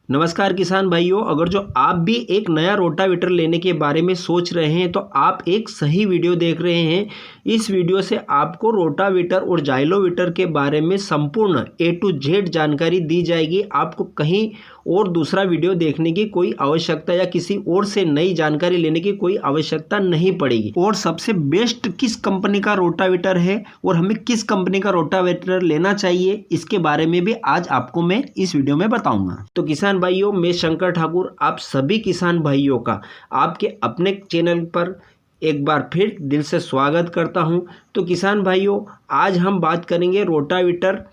नमस्कार किसान भाइयों, अगर जो आप भी एक नया रोटावेटर लेने के बारे में सोच रहे हैं तो आप एक सही वीडियो देख रहे हैं। इस वीडियो से आपको रोटावेटर और जाइलोवेटर के बारे में संपूर्ण A to Z जानकारी दी जाएगी। आपको कहीं और दूसरा वीडियो देखने की कोई आवश्यकता या किसी और से नई जानकारी लेने की कोई आवश्यकता नहीं पड़ेगी। और सबसे बेस्ट किस कंपनी का रोटावेटर है और हमें किस कंपनी का रोटावेटर लेना चाहिए, इसके बारे में भी आज आपको मैं इस वीडियो में बताऊंगा। तो किसान भाइयों, मैं शंकर ठाकुर आप सभी किसान भाइयों का आपके अपने चैनल पर एक बार फिर दिल से स्वागत करता हूं। तो किसान भाइयों, आज हम बात करेंगे रोटावेटर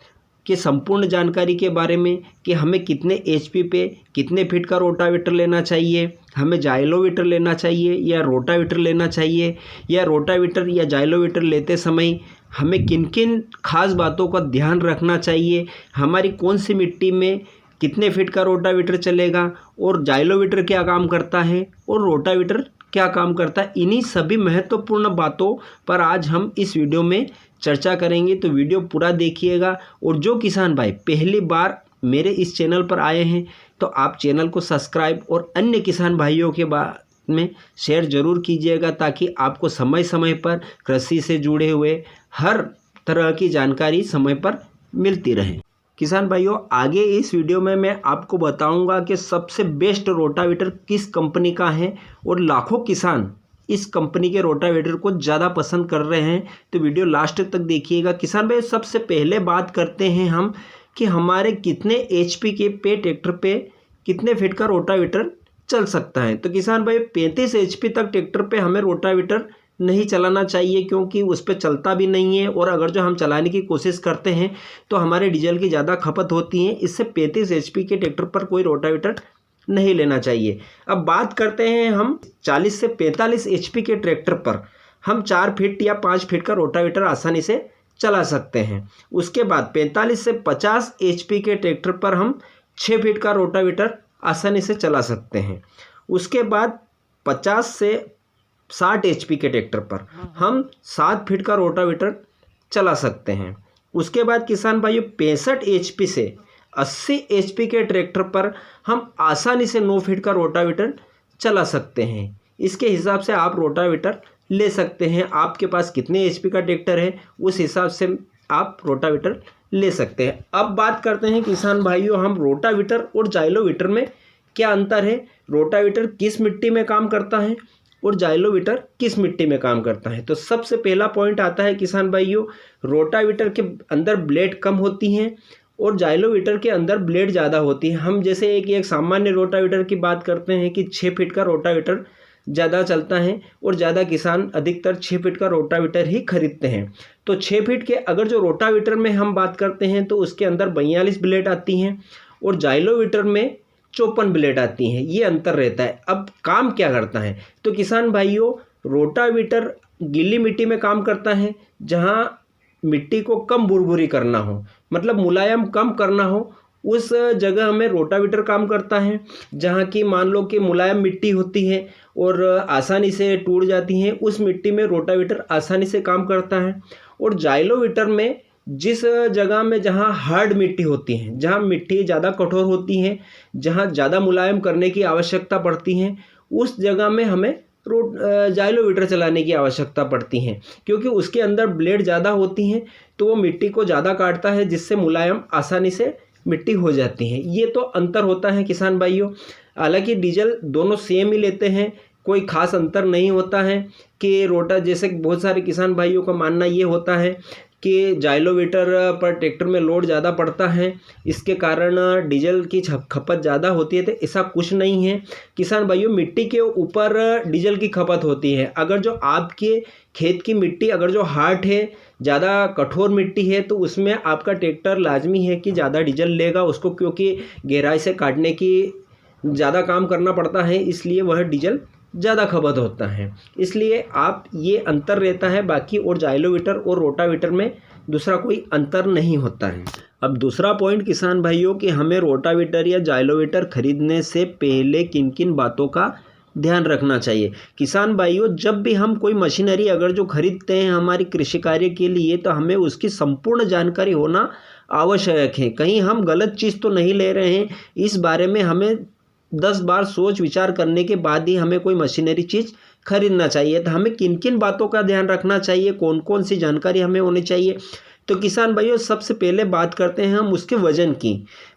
के संपूर्ण जानकारी के बारे में कि हमें कितने HP पे कितने फीट का रोटावेटर लेना चाहिए, हमें जाइलोवेटर लेना चाहिए या रोटावेटर लेना चाहिए, या रोटावेटर या जाइलोवेटर लेते समय हमें किन किन खास बातों का ध्यान रखना चाहिए, हमारी कौन सी मिट्टी में कितने फीट का रोटावेटर चलेगा, और जाइलोवेटर क्या काम करता है और रोटावेटर क्या काम करता है। इन्हीं सभी महत्वपूर्ण बातों पर आज हम इस वीडियो में चर्चा करेंगे। तो वीडियो पूरा देखिएगा। और जो किसान भाई पहली बार मेरे इस चैनल पर आए हैं तो आप चैनल को सब्सक्राइब और अन्य किसान भाइयों के बारे में शेयर ज़रूर कीजिएगा, ताकि आपको समय समय पर कृषि से जुड़े हुए हर तरह की जानकारी समय पर मिलती रहे। किसान भाइयों, आगे इस वीडियो में मैं आपको बताऊंगा कि सबसे बेस्ट रोटावेटर किस कंपनी का है, और लाखों किसान इस कंपनी के रोटावेटर को ज़्यादा पसंद कर रहे हैं। तो वीडियो लास्ट तक देखिएगा। किसान भाई, सबसे पहले बात करते हैं हम कि हमारे कितने HP के पे ट्रैक्टर पे कितने फीट का रोटावेटर चल सकता है। तो किसान भाई, 35 HP तक ट्रैक्टर पे हमें रोटावेटर नहीं चलाना चाहिए, क्योंकि उस पर चलता भी नहीं है, और अगर जो हम चलाने की कोशिश करते हैं तो हमारे डीजल की ज़्यादा खपत होती है। इससे 35 HP के ट्रैक्टर पर कोई रोटावेटर नहीं लेना चाहिए। अब बात करते हैं हम 40 से 45 HP के ट्रैक्टर पर हम 4 फीट या 5 फीट का रोटावेटर आसानी से चला सकते हैं। उसके बाद 45 से 50 HP के ट्रैक्टर पर हम 6 फीट का रोटावेटर आसानी से चला सकते हैं। उसके बाद 50 से 60 HP के ट्रैक्टर पर हम 7 फीट का रोटावेटर चला सकते हैं। उसके बाद किसान भाइयों, 65 HP से 80 HP के ट्रैक्टर पर हम आसानी से 9 फीट का रोटावेटर चला सकते हैं। इसके हिसाब से आप रोटावेटर ले सकते हैं। आपके पास कितने HP का ट्रैक्टर है उस हिसाब से आप रोटावेटर ले सकते हैं। अब बात करते हैं किसान भाइयों, हम रोटावेटर और जाइलोवेटर में क्या अंतर है, रोटावेटर किस मिट्टी में काम करता है और जाइलोवेटर किस मिट्टी में काम करता है। तो सबसे पहला पॉइंट आता है किसान भाइयों, रोटावेटर के अंदर ब्लेड कम होती हैं और जाइलोवेटर के अंदर ब्लेड ज़्यादा होती है। हम जैसे एक सामान्य रोटावेटर की बात करते हैं कि 6 फीट का रोटावेटर ज़्यादा चलता है, और ज़्यादा किसान अधिकतर 6 फीट का रोटावेटर ही खरीदते हैं। तो 6 फीट के अगर जो रोटावेटर में हम बात करते हैं तो उसके अंदर 42 ब्लेड आती हैं, और जाइलोवेटर में 54 ब्लेड आती हैं। ये अंतर रहता है। अब काम क्या करता है, तो किसान भाइयों, रोटावेटर गीली मिट्टी में काम करता है, जहाँ मिट्टी को कम बुरबुरी करना हो, मतलब मुलायम कम करना हो, उस जगह में रोटावेटर काम करता है। जहाँ की मान लो कि मुलायम मिट्टी होती है और आसानी से टूट जाती हैं, उस मिट्टी में रोटावेटर आसानी से काम करता है। और जाइलोवेटर में जिस जगह में जहाँ हार्ड मिट्टी होती है, जहाँ मिट्टी ज़्यादा कठोर होती है, जहाँ ज़्यादा मुलायम करने की आवश्यकता पड़ती है, उस जगह में हमें जाइलोवेटर चलाने की आवश्यकता पड़ती है, क्योंकि उसके अंदर ब्लेड ज़्यादा होती हैं, तो वो मिट्टी को ज़्यादा काटता है, जिससे मुलायम आसानी से मिट्टी हो जाती है। ये तो अंतर होता है किसान भाइयों। हालांकि डीजल दोनों सेम ही लेते हैं, कोई खास अंतर नहीं होता है कि जैसे बहुत सारे किसान भाइयों का मानना ये होता है कि जाइलोवेटर पर ट्रैक्टर में लोड ज़्यादा पड़ता है, इसके कारण डीजल की खपत ज़्यादा होती है। तो ऐसा कुछ नहीं है किसान भाइयों, मिट्टी के ऊपर डीजल की खपत होती है। अगर जो आपके खेत की मिट्टी अगर जो हार्ड है, ज़्यादा कठोर मिट्टी है, तो उसमें आपका ट्रैक्टर लाजमी है कि ज़्यादा डीजल लेगा उसको, क्योंकि गहराई से काटने की ज़्यादा काम करना पड़ता है, इसलिए वह डीजल ज़्यादा खपत होता है। इसलिए आप ये अंतर रहता है। बाकी और जाइलोवेटर और रोटावेटर में दूसरा कोई अंतर नहीं होता है। अब दूसरा पॉइंट किसान भाइयों कि हमें रोटावेटर या जाइलोवेटर खरीदने से पहले किन किन बातों का ध्यान रखना चाहिए। किसान भाइयों, जब भी हम कोई मशीनरी अगर जो खरीदते हैं हमारी कृषि कार्य के लिए, तो हमें उसकी संपूर्ण जानकारी होना आवश्यक है। कहीं हम गलत चीज़ तो नहीं ले रहे हैं, इस बारे में हमें 10 बार सोच विचार करने के बाद ही हमें कोई मशीनरी चीज़ खरीदना चाहिए। तो हमें किन किन बातों का ध्यान रखना चाहिए, कौन कौन सी जानकारी हमें होनी चाहिए। तो किसान भाइयों सबसे पहले बात करते हैं हम उसके वज़न की।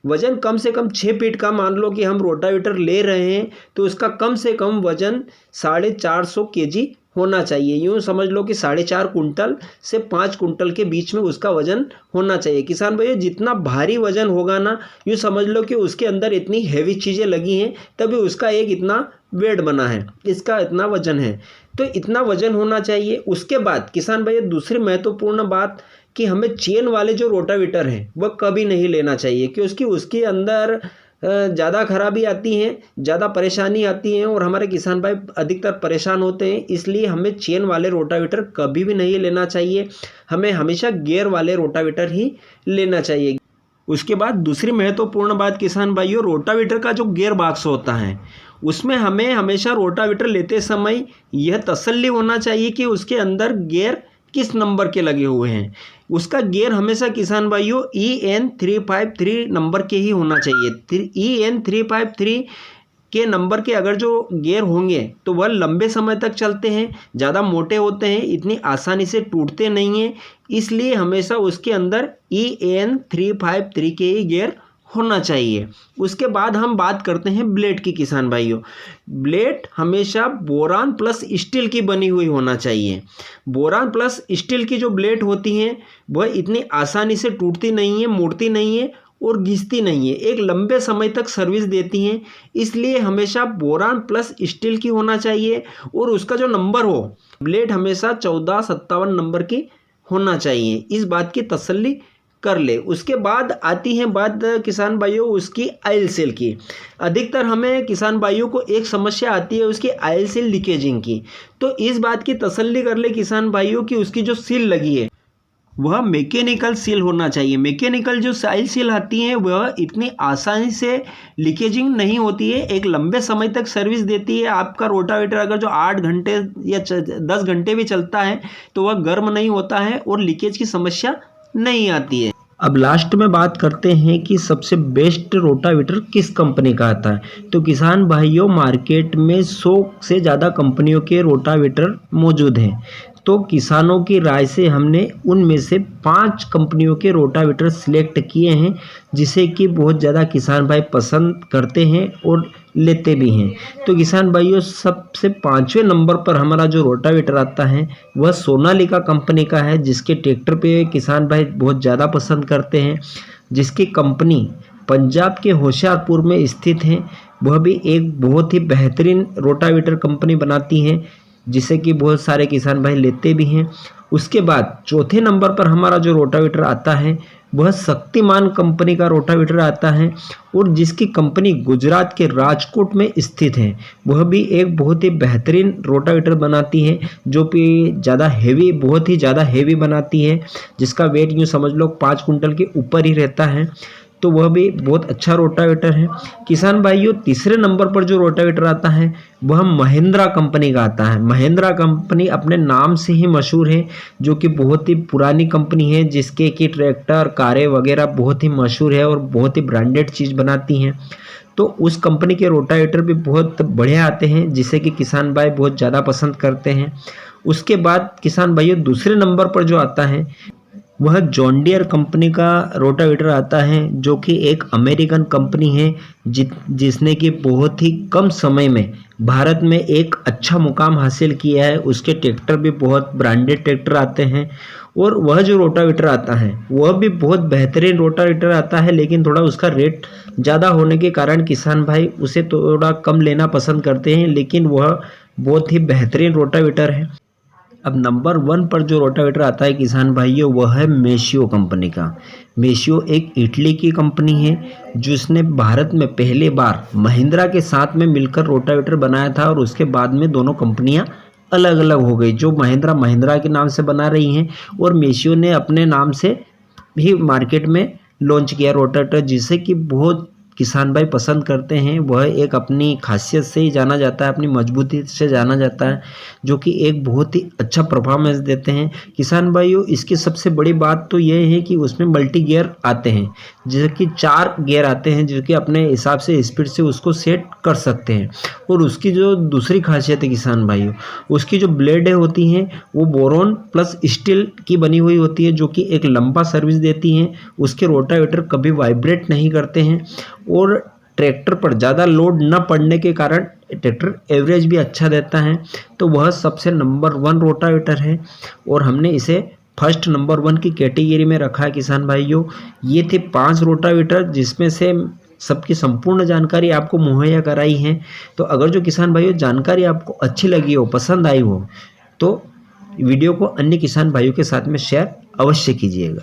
वज़न कम से कम 6 फीट का मान लो कि हम रोटावेटर ले रहे हैं, तो उसका कम से कम वज़न 450 केजी होना चाहिए। यूँ समझ लो कि 4.5 कुंटल से 5 कुंटल के बीच में उसका वज़न होना चाहिए। किसान भाइयों जितना भारी वज़न होगा ना, यूँ समझ लो कि उसके अंदर इतनी हैवी चीज़ें लगी हैं, तभी उसका एक इतना वेट बना है, इसका इतना वज़न है। तो इतना वज़न होना चाहिए। उसके बाद किसान भाइयों दूसरी महत्वपूर्ण बात कि हमें चेन वाले जो रोटावेटर हैं वह कभी नहीं लेना चाहिए, क्योंकि उसके अंदर ज़्यादा खराबी आती हैं, ज़्यादा परेशानी आती हैं और हमारे किसान भाई अधिकतर परेशान होते हैं। इसलिए हमें चेन वाले रोटावेटर कभी भी नहीं लेना चाहिए, हमें हमेशा गियर वाले रोटावेटर ही लेना चाहिए। उसके बाद दूसरी महत्वपूर्ण बात किसान भाइयों, रोटावेटर का जो गियर बॉक्स होता है उसमें हमें हमेशा रोटावेटर लेते समय यह तसल्ली होना चाहिए कि उसके अंदर गियर किस नंबर के लगे हुए हैं। उसका गियर हमेशा किसान भाइयों EN353 नंबर के ही होना चाहिए। EN353 के नंबर के अगर जो गियर होंगे तो वह लंबे समय तक चलते हैं, ज़्यादा मोटे होते हैं, इतनी आसानी से टूटते नहीं हैं। इसलिए हमेशा उसके अंदर EN353 के ही गियर होना चाहिए। उसके बाद हम बात करते हैं ब्लेड की किसान भाइयों। ब्लेड हमेशा बोरान प्लस स्टील की बनी हुई होना चाहिए। बोरान प्लस स्टील की जो ब्लेड होती हैं वह इतनी आसानी से टूटती नहीं है, मुड़ती नहीं है और घिसती नहीं है, एक लंबे समय तक सर्विस देती हैं। इसलिए हमेशा बोरान प्लस स्टील की होना चाहिए और उसका जो नंबर हो, ब्लेड हमेशा 1457 नंबर की होना चाहिए। इस बात की तसल्ली कर ले। उसके बाद आती है बात किसान भाइयों उसकी ऑयल सील की। अधिकतर हमें किसान भाइयों को एक समस्या आती है उसकी ऑयल सील लीकेजिंग की। तो इस बात की तसल्ली कर ले किसान भाइयों कि उसकी जो सील लगी है वह मैकेनिकल सील होना चाहिए। मैकेनिकल जो ऑयल सील आती है वह इतनी आसानी से लीकेजिंग नहीं होती है, एक लंबे समय तक सर्विस देती है। आपका रोटावेटर अगर जो 8 घंटे या 10 घंटे भी चलता है तो वह गर्म नहीं होता है और लीकेज की समस्या नहीं आती है। अब लास्ट में बात करते हैं कि सबसे बेस्ट रोटावेटर किस कंपनी का आता है। तो किसान भाइयों मार्केट में 100 से ज़्यादा कंपनियों के रोटावेटर मौजूद हैं। तो किसानों की राय से हमने उनमें से 5 कंपनियों के रोटावेटर सिलेक्ट किए हैं, जिसे कि बहुत ज़्यादा किसान भाई पसंद करते हैं और लेते भी हैं। तो किसान भाइयों सबसे 5वें नंबर पर हमारा जो रोटावेटर आता है वह सोनालिका कंपनी का है, जिसके ट्रैक्टर पे किसान भाई बहुत ज़्यादा पसंद करते हैं, जिसकी कंपनी पंजाब के होशियारपुर में स्थित है। वह भी एक बहुत ही बेहतरीन रोटावेटर कंपनी बनाती है, जिसे कि बहुत सारे किसान भाई लेते भी हैं। उसके बाद चौथे नंबर पर हमारा जो रोटावेटर आता है वह शक्तिमान कंपनी का रोटावेटर आता है और जिसकी कंपनी गुजरात के राजकोट में स्थित है। वह भी एक बहुत ही बेहतरीन रोटावेटर बनाती है, जो कि ज़्यादा हैवी, बहुत ही ज़्यादा हैवी बनाती है, जिसका वेट यूँ समझ लो 5 कुंटल के ऊपर ही रहता है। तो वह भी बहुत अच्छा रोटावेटर है। किसान भाइयों तीसरे नंबर पर जो रोटावेटर आता है वह महिंद्रा कंपनी का आता है। महिंद्रा कंपनी अपने नाम से ही मशहूर है, जो कि बहुत ही पुरानी कंपनी है, जिसके कि ट्रैक्टर, कारें वगैरह बहुत ही मशहूर है और बहुत ही ब्रांडेड चीज़ बनाती हैं। तो उस कंपनी के रोटावेटर भी बहुत बढ़िया आते हैं, जिसे कि किसान भाई बहुत ज़्यादा पसंद करते हैं। उसके बाद किसान भाइयों दूसरे नंबर पर जो आता है वह जॉन डियर कंपनी का रोटावेटर आता है, जो कि एक अमेरिकन कंपनी है, जिसने कि बहुत ही कम समय में भारत में एक अच्छा मुकाम हासिल किया है। उसके ट्रैक्टर भी बहुत ब्रांडेड ट्रैक्टर आते हैं और वह जो रोटावेटर आता है वह भी बहुत बेहतरीन रोटावेटर आता है, लेकिन थोड़ा उसका रेट ज़्यादा होने के कारण किसान भाई उसे थोड़ा कम लेना पसंद करते हैं, लेकिन वह बहुत ही बेहतरीन रोटावेटर है। अब नंबर 1 पर जो रोटावेटर आता है किसान भाइयों वह है मेशियो कंपनी का। मेशियो एक इटली की कंपनी है, जिसने भारत में पहले बार महिंद्रा के साथ में मिलकर रोटावेटर बनाया था और उसके बाद में दोनों कंपनियां अलग अलग हो गई। जो महिंद्रा के नाम से बना रही हैं और मेशियो ने अपने नाम से भी मार्केट में लॉन्च किया रोटावेटर, जिससे कि बहुत किसान भाई पसंद करते हैं वह एक अपनी खासियत से ही जाना जाता है, अपनी मजबूती से जाना जाता है, जो कि एक बहुत ही अच्छा परफॉर्मेंस देते हैं किसान भाइयों। इसकी सबसे बड़ी बात तो यह है कि उसमें मल्टी गियर आते हैं, जैसे कि 4 गियर आते हैं जो कि अपने हिसाब से स्पीड से उसको सेट कर सकते हैं। और उसकी जो दूसरी खासियत है किसान भाइयों, उसकी जो ब्लेडें होती हैं वो बोरॉन प्लस स्टील की बनी हुई होती है, जो कि एक लंबा सर्विस देती हैं। उसके रोटावेटर कभी वाइब्रेट नहीं करते हैं और ट्रैक्टर पर ज़्यादा लोड न पड़ने के कारण ट्रैक्टर एवरेज भी अच्छा देता है। तो वह सबसे नंबर 1 रोटावेटर है और हमने इसे फर्स्ट नंबर 1 की कैटेगरी में रखा है किसान भाइयों। ये थे 5 रोटावेटर जिसमें से सबकी संपूर्ण जानकारी आपको मुहैया कराई है। तो अगर जो किसान भाइयों जानकारी आपको अच्छी लगी हो, पसंद आई हो, तो वीडियो को अन्य किसान भाइयों के साथ में शेयर अवश्य कीजिएगा।